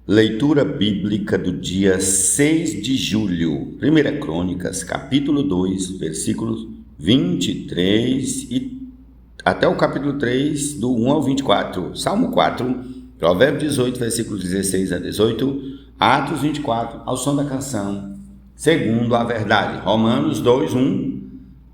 Leitura bíblica do dia 6 de julho, 1 Crônicas, capítulo 2, versículos 23 e até o capítulo 3, do 1 ao 24, Salmo 4, Provérbio 18, versículos 16 a 18, Atos 24, ao som da canção, segundo a verdade, Romanos 2, 1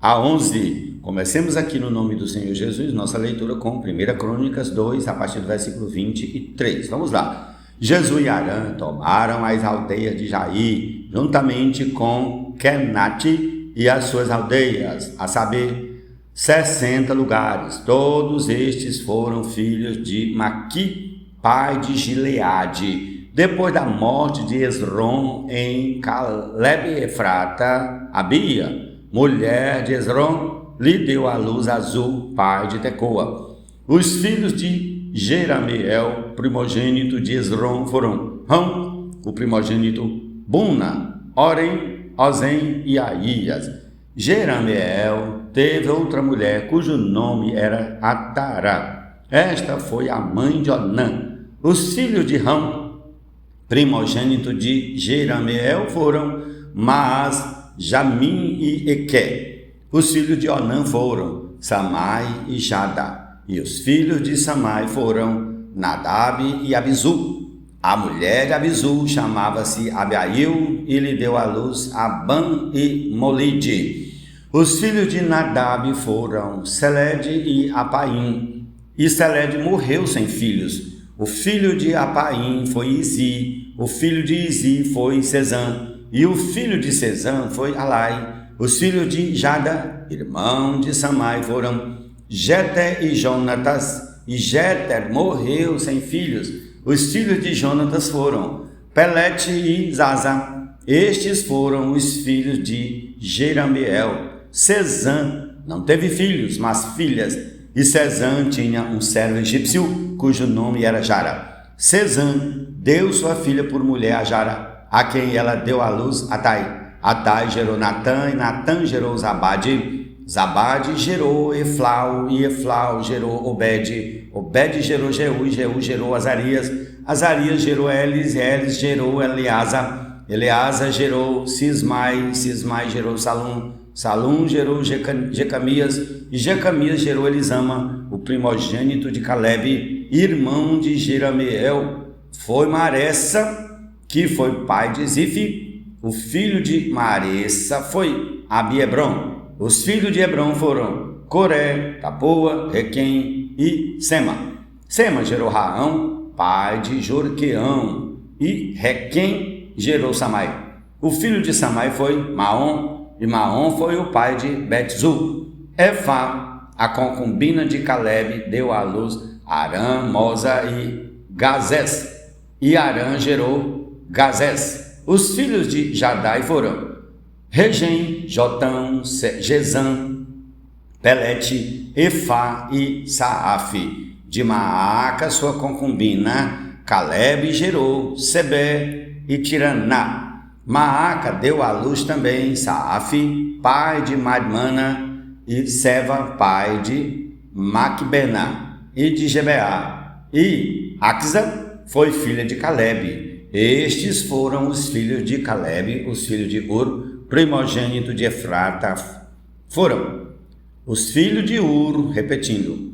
a 11. Comecemos aqui no nome do Senhor Jesus, nossa leitura com 1 Crônicas 2, a partir do versículo 23. Vamos lá. Jesus e Arã tomaram as aldeias de Jair, juntamente com Kenate e as suas aldeias, a saber, 60 lugares. Todos estes foram filhos de Maqui, pai de Gileade. Depois da morte de Esrom em Caleb-Efrata, Abia, mulher de Esrom, lhe deu à luz Azul, pai de Tecoa. Os filhos de Jerameel, primogênito de Esrom, foram Rão, o primogênito, Buna, Orem, Ozem e Aías. Jerameel teve outra mulher, cujo nome era Atará. Esta foi a mãe de Onã. Os filhos de Rão, primogênito de Jerameel, foram Maas, Jamim e Eque. Os filhos de Onã foram Samai e Jada. E os filhos de Samai foram Nadab e Abisu. A mulher de Abisu chamava-se Abiail e lhe deu à luz Abam e Molide. Os filhos de Nadab foram Seled e Apaim. E Seled morreu sem filhos. O filho de Apaim foi Izi. O filho de Izi foi Sezã. E o filho de Sezã foi Alai. Os filhos de Jada, irmão de Samai, foram Jeter e Jonatas, e Jeter morreu sem filhos. Os filhos de Jonatas foram Pelete e Zaza. Estes foram os filhos de Jerameel. Sezã não teve filhos, mas filhas. E Sezã tinha um servo egípcio, cujo nome era Jara. Sezã deu sua filha por mulher a Jara, a quem ela deu à luz Atai. Atai gerou Natã, e Natã gerou Zabade. Zabade gerou Eflau, e Eflau gerou Obed. Obed gerou Jeú, e Jeú gerou Azarias. Azarias gerou Elis, e Elis gerou Eleasa. Eleasa gerou Sismai, Sismai gerou Salum. Salum gerou Jecamias, e Jecamias gerou Elisama, o primogênito de Caleb, irmão de Jerameel. Foi Maressa, que foi pai de Zifi. O filho de Maressa foi Abiebron. Os filhos de Hebron foram Coré, Tapoa, Requem e Sema. Sema gerou Raão, pai de Jorqueão, e Requem gerou Samai. O filho de Samai foi Maom, e Maom foi o pai de Betzu. Efá, a concubina de Caleb, deu à luz Arã, Moza e Gazés. E Arã gerou Gazés. Os filhos de Jadai foram Regem, Jotão, Gezã, Pelete, Efá e Saafe. De Maaca, sua concubina, Caleb gerou Sebé e Tiraná. Maaca deu à luz também Saafe, pai de Madmana, e Seva, pai de Macbená e de Gebeá. E Axa foi filha de Caleb. Estes foram os filhos de Caleb, os filhos de Ur, primogênito de Efrata. Foram os filhos de Ur, repetindo,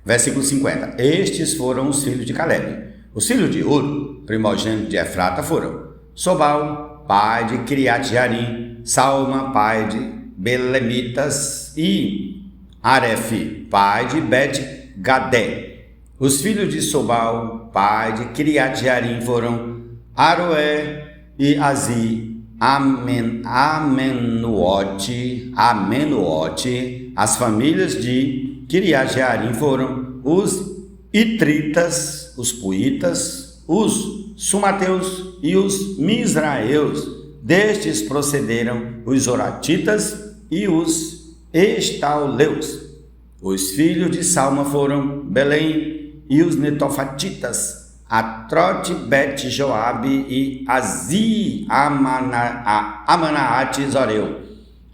versículo 50. Estes foram os filhos de Caleb. Os filhos de Ur, primogênito de Efrata, foram Sobal, pai de Kiriat Jearim, Salma, pai de Belemitas, e Aref, pai de Bet-Gadé. Os filhos de Sobal, pai de Kiriat Jearim, foram Aroé e Azi, Amenuote. As famílias de Kiriat Jearim foram os Itritas, os Puitas, os Sumateus e os Misraeus. Destes procederam os Zoratitas e os Estauleus. Os filhos de Salma foram Belém e os Netofatitas, Atrote, Bet, Joabe e Azi, Amanaate e Zoreu.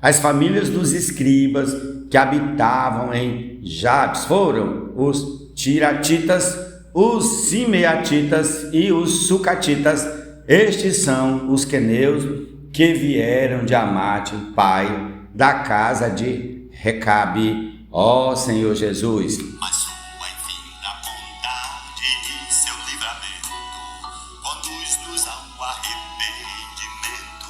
As famílias dos escribas que habitavam em Jabes foram os Tiratitas, os simeatitas e os sucatitas. Estes são os queneus que vieram de Amate, pai da casa de Recabe. Ó Senhor Jesus. Mas sua infinita bondade e seu livramento conduz-nos ao arrependimento.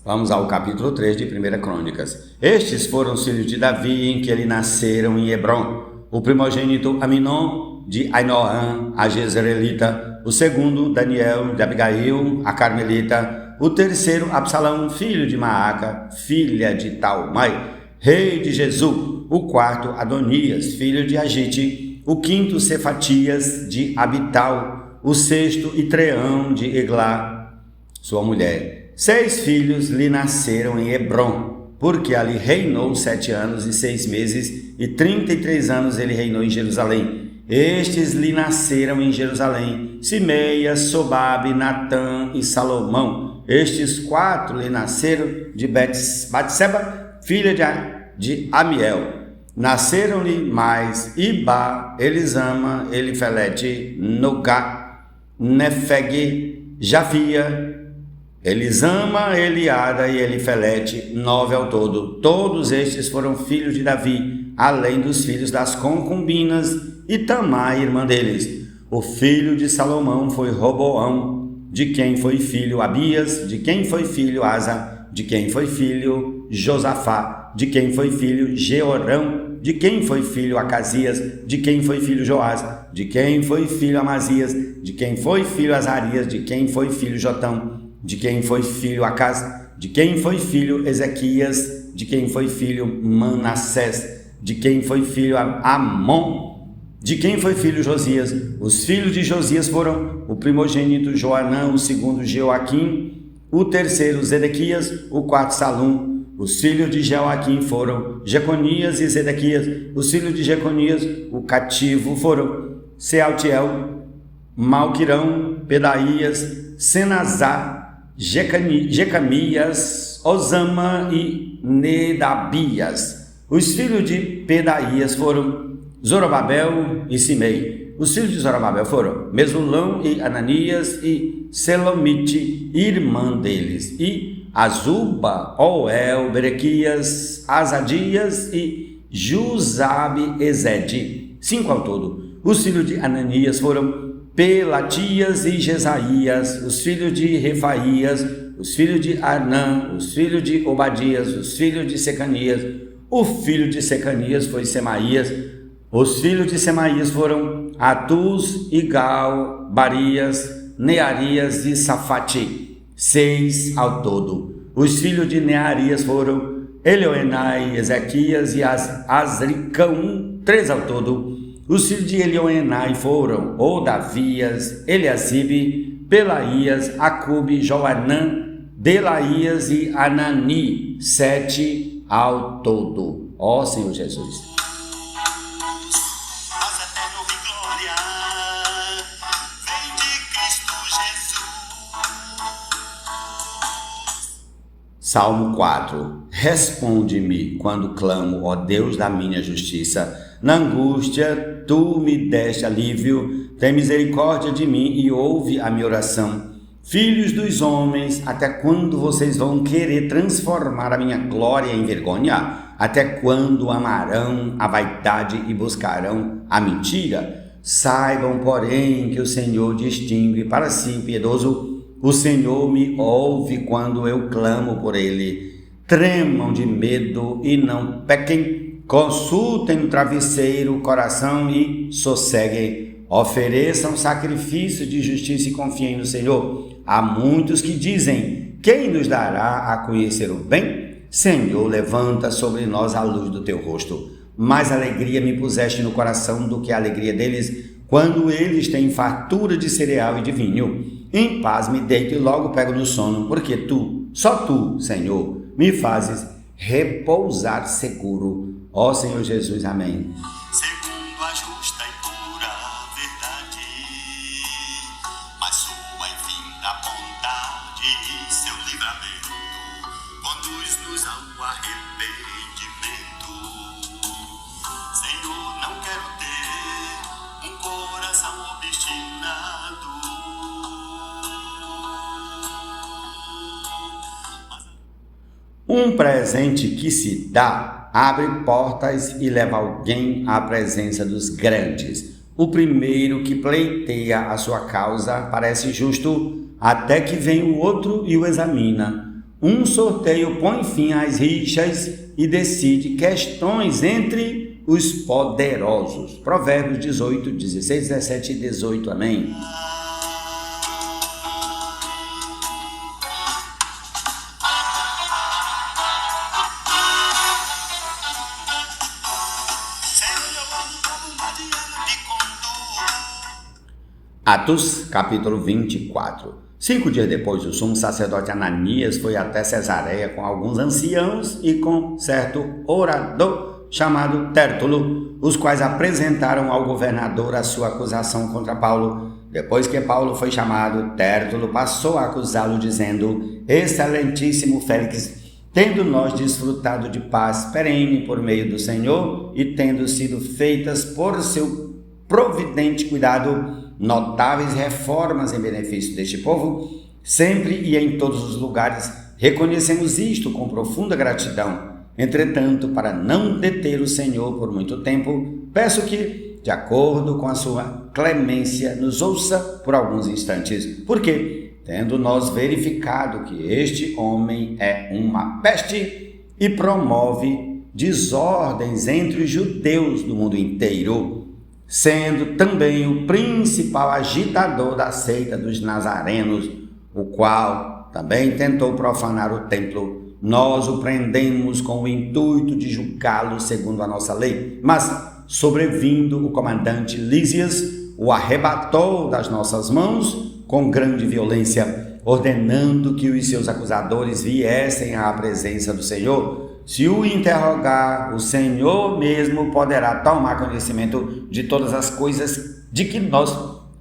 Vamos ao capítulo 3 de 1 Crônicas. Estes foram os filhos de Davi, em que ele nasceram em Hebrom. O primogênito Aminon, de Ainoã, a Jezreelita. O segundo, Daniel, de Abigail, a Carmelita. O terceiro, Absalão, filho de Maaca, filha de Talmai, rei de Jesus. O quarto, Adonias, filho de Agite. O quinto, Cefatias, de Abital. O sexto, Itreão, de Eglá, sua mulher. 6 filhos lhe nasceram em Hebrom, porque ali reinou 7 anos e 6 meses, e 33 anos ele reinou em Jerusalém. Estes lhe nasceram em Jerusalém: Simeias, Sobabe, Natã e Salomão. Estes 4 lhe nasceram de Batseba, filha de Amiel. Nasceram-lhe mais Iba, Elisama, Elifelete, Nogá, Nefeg, Javia, Elisama, Eliada e Elifelete, 9 ao todo. Todos estes foram filhos de Davi, além dos filhos das concubinas e Tamar, irmã deles. O filho de Salomão foi Roboão, de quem foi filho Abias, de quem foi filho Asa, de quem foi filho Josafá, de quem foi filho Jeorão, de quem foi filho Acasias, de quem foi filho Joás, de quem foi filho Amazias, de quem foi filho Azarias, de quem foi filho Jotão, de quem foi filho Acas, de quem foi filho Ezequias, de quem foi filho Manassés, de quem foi filho Amon, de quem foi filho Josias. Os filhos de Josias foram o primogênito Joanã, o segundo Joaquim, o terceiro Zedequias, o quarto Salum. Os filhos de Joaquim foram Jeconias e Zedequias. Os filhos de Jeconias, o cativo, foram Sealtiel, Malquirão, Pedaías, Senazá, Jecamias, Osama e Nedabias. Os filhos de Pedaías foram Zorobabel e Simei. Os filhos de Zorobabel foram Mesulão e Ananias e Selomite, irmã deles, e Azuba, Oel, Berequias, Azadias e Jusabe Ezede, 5 ao todo. Os filhos de Ananias foram Pelatias e Jesaías. Os filhos de Refaías, os filhos de Arnã, os filhos de Obadias, os filhos de Secanias. O filho de Secanias foi Semaías. Os filhos de Semaías foram Atuz, Igal, Barias, Nearias e Safate, 6 ao todo. Os filhos de Nearias foram Elioenai, Ezequias e Azricão, 3 ao todo. Os filhos de Elioenai foram Odavias, Eliasibe, Pelaías, Acube, Joanã, Delaías e Anani, 7 ao todo. Ó Senhor Jesus. Salmo 4. Responde-me quando clamo, ó Deus da minha justiça. Na angústia, tu me deste alívio. Tem misericórdia de mim e ouve a minha oração. Filhos dos homens, até quando vocês vão querer transformar a minha glória em vergonha? Até quando amarão a vaidade e buscarão a mentira? Saibam, porém, que o Senhor distingue para si piedoso. O Senhor me ouve quando eu clamo por ele. Tremam de medo e não pequem. Consultem o travesseiro, o coração e sosseguem. Ofereçam sacrifício de justiça e confiem no Senhor. Há muitos que dizem: quem nos dará a conhecer o bem? Senhor, levanta sobre nós a luz do teu rosto. Mais alegria me puseste no coração do que a alegria deles, quando eles têm fartura de cereal e de vinho. Em paz me deito e logo pego no sono, porque tu, só tu, Senhor, me fazes repousar seguro. Ó Senhor Jesus, amém. Segundo a justa e pura verdade, mas sua infinita bondade e seu livramento conduz-nos ao arrependimento. Senhor, não quero ter um Um presente que se dá abre portas e leva alguém à presença dos grandes. O primeiro que pleiteia a sua causa parece justo, até que vem o outro e o examina. Um sorteio põe fim às rixas e decide questões entre os poderosos. Provérbios 18, 16, 17 e 18. Amém. Atos, capítulo 24. 5 dias depois, o sumo sacerdote Ananias foi até Cesareia com alguns anciãos e com certo orador chamado Tértulo, os quais apresentaram ao governador a sua acusação contra Paulo. Depois que Paulo foi chamado, Tértulo passou a acusá-lo, dizendo: Excelentíssimo Félix, tendo nós desfrutado de paz perene por meio do Senhor e tendo sido feitas por seu providente cuidado notáveis reformas em benefício deste povo, sempre e em todos os lugares reconhecemos isto com profunda gratidão. Entretanto, para não deter o Senhor por muito tempo, peço que, de acordo com a sua clemência, nos ouça por alguns instantes, porque, tendo nós verificado que este homem é uma peste e promove desordens entre os judeus do mundo inteiro, sendo também o principal agitador da seita dos nazarenos, o qual também tentou profanar o templo, nós o prendemos com o intuito de julgá-lo segundo a nossa lei. Mas, sobrevindo o comandante Lísias, o arrebatou das nossas mãos com grande violência, ordenando que os seus acusadores viessem à presença do Senhor. Se o interrogar, o Senhor mesmo poderá tomar conhecimento de todas as coisas de que nós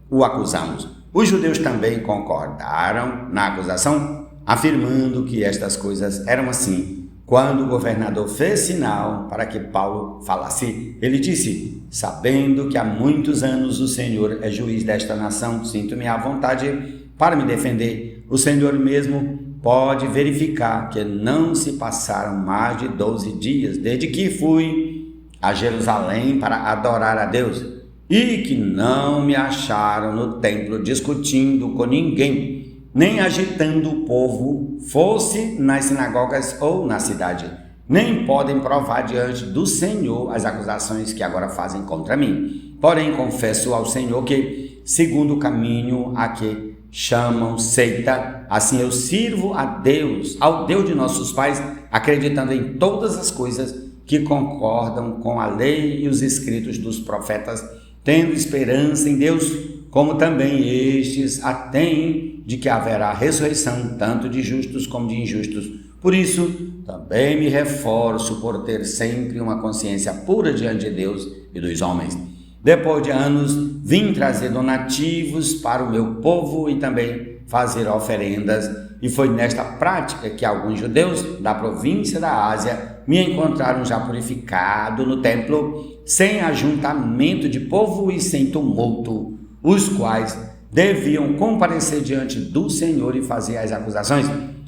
o acusamos. Os judeus também concordaram na acusação, afirmando que estas coisas eram assim. Quando o governador fez sinal para que Paulo falasse, ele disse: sabendo que há muitos anos o Senhor é juiz desta nação, sinto-me à vontade para me defender. O Senhor mesmo pode verificar que não se passaram mais de 12 dias desde que fui a Jerusalém para adorar a Deus e que não me acharam no templo discutindo com ninguém, nem agitando o povo, fosse nas sinagogas ou na cidade. Nem podem provar diante do Senhor as acusações que agora fazem contra mim. Porém, confesso ao Senhor que, segundo o caminho a que chamam seita, assim eu sirvo a Deus, ao Deus de nossos pais, acreditando em todas as coisas que concordam com a lei e os escritos dos profetas, tendo esperança em Deus, como também estes a têm de que haverá ressurreição tanto de justos como de injustos. Por isso, também me reforço por ter sempre uma consciência pura diante de Deus e dos homens. Depois de anos, vim trazer donativos para o meu povo e também fazer oferendas, e foi nesta prática que alguns judeus da província da Ásia me encontraram já purificado no templo, sem ajuntamento de povo e sem tumulto, os quais deviam comparecer diante do Senhor e fazer as acusações,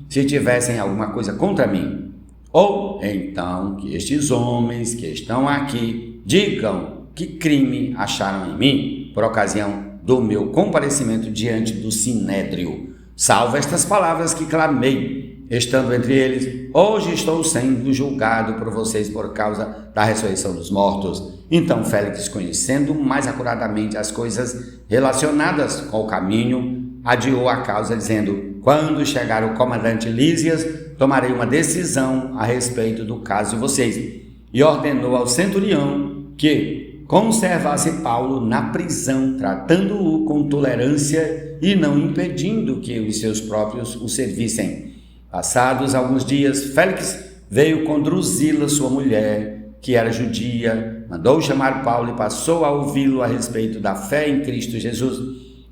se tivessem alguma coisa contra mim. Ou então que estes homens que estão aqui digam que crime acharam em mim por ocasião do meu comparecimento diante do Sinédrio, salvo estas palavras que clamei, estando entre eles: hoje estou sendo julgado por vocês por causa da ressurreição dos mortos. Então Félix, conhecendo mais acuradamente as coisas relacionadas com o caminho, adiou a causa, dizendo: quando chegar o comandante Lísias, tomarei uma decisão a respeito do caso de vocês. E ordenou ao centurião que conservasse Paulo na prisão, tratando-o com tolerância e não impedindo que os seus próprios o servissem. Passados alguns dias, Félix veio com Drusila, sua mulher, que era judia, mandou chamar Paulo e passou a ouvi-lo a respeito da fé em Cristo Jesus.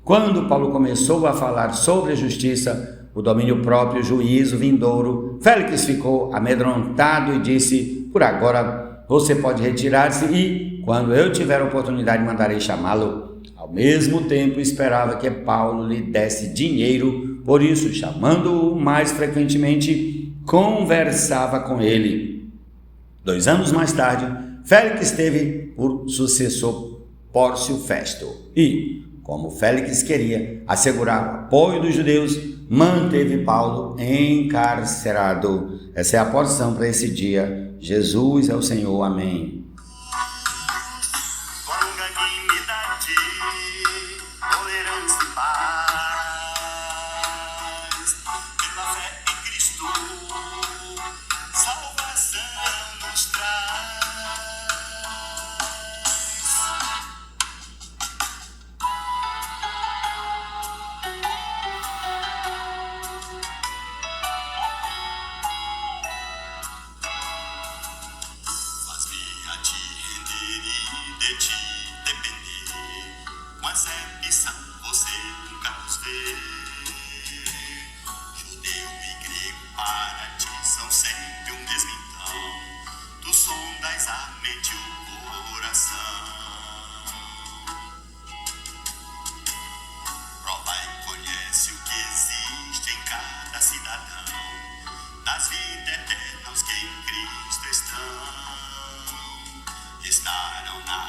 Quando Paulo começou a falar sobre a justiça, o domínio próprio, o juízo vindouro, Félix ficou amedrontado e disse: por agora você pode retirar-se e, quando eu tiver oportunidade, mandarei chamá-lo. Ao mesmo tempo, esperava que Paulo lhe desse dinheiro, por isso, chamando-o mais frequentemente, conversava com ele. 2 anos mais tarde, Félix teve por sucessor Pórcio Festo e, como Félix queria assegurar o apoio dos judeus, manteve Paulo encarcerado. Essa é a porção para esse dia. Jesus é o Senhor. Amém. Com longanimidade, tolerância e paz, pela fé em Cristo, salvação nos traz. Faz-me a te render e de ti depender, com exceção você nunca nos vê. Judeu e grego para ti são sempre o mesmo então, tu sondas a mente e o coração. Prova e conhece o que existe em cada cidadão, das vidas eternas que em Cristo estão. Estarão na